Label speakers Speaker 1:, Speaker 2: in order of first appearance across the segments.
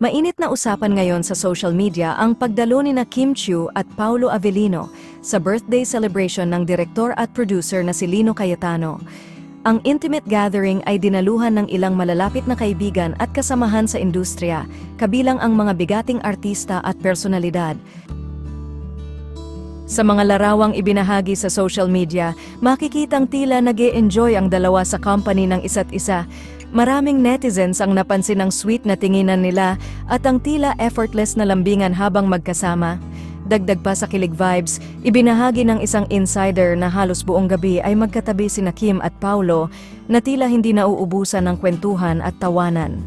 Speaker 1: Mainit na usapan ngayon sa social media ang pagdalo ni na Kim Chiu at Paulo Avellino sa birthday celebration ng direktor at producer na si Lino Cayetano. Ang intimate gathering ay dinaluhan ng ilang malalapit na kaibigan at kasamahan sa industriya, kabilang ang mga bigating artista at personalidad. Sa mga larawang ibinahagi sa social media, makikitang tila nag-e-enjoy ang dalawa sa company ng isa't isa. Maraming netizens ang napansin ng sweet na tinginan nila at ang tila effortless na lambingan habang magkasama. Dagdag pa sa kilig vibes, ibinahagi ng isang insider na halos buong gabi ay magkatabi sina Kim at Paulo na tila hindi nauubusan ng kwentuhan at tawanan.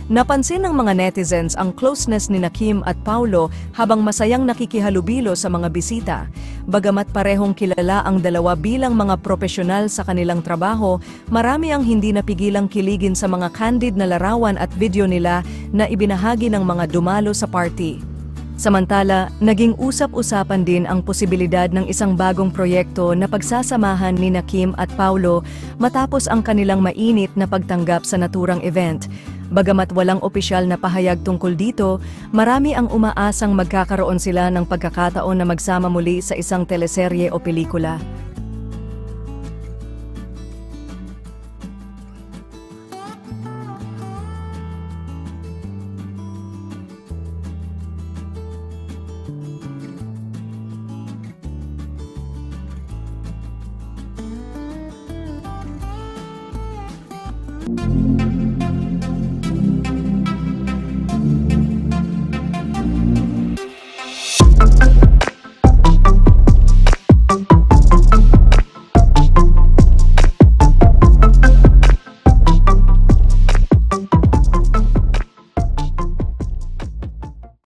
Speaker 1: Napansin ng mga netizens ang closeness ni na Kim at Paulo habang masayang nakikihalubilo sa mga bisita. Bagamat parehong kilala ang dalawa bilang mga profesional sa kanilang trabaho, marami ang hindi napigilang kiligin sa mga candid na larawan at video nila na ibinahagi ng mga dumalo sa party. Samantala, naging usap-usapan din ang posibilidad ng isang bagong proyekto na pagsasamahan ni na Kim at Paulo matapos ang kanilang mainit na pagtanggap sa naturang event. Bagamat walang opisyal na pahayag tungkol dito, marami ang umaasang magkakaroon sila ng pagkakataon na magsama muli sa isang teleserye o pelikula.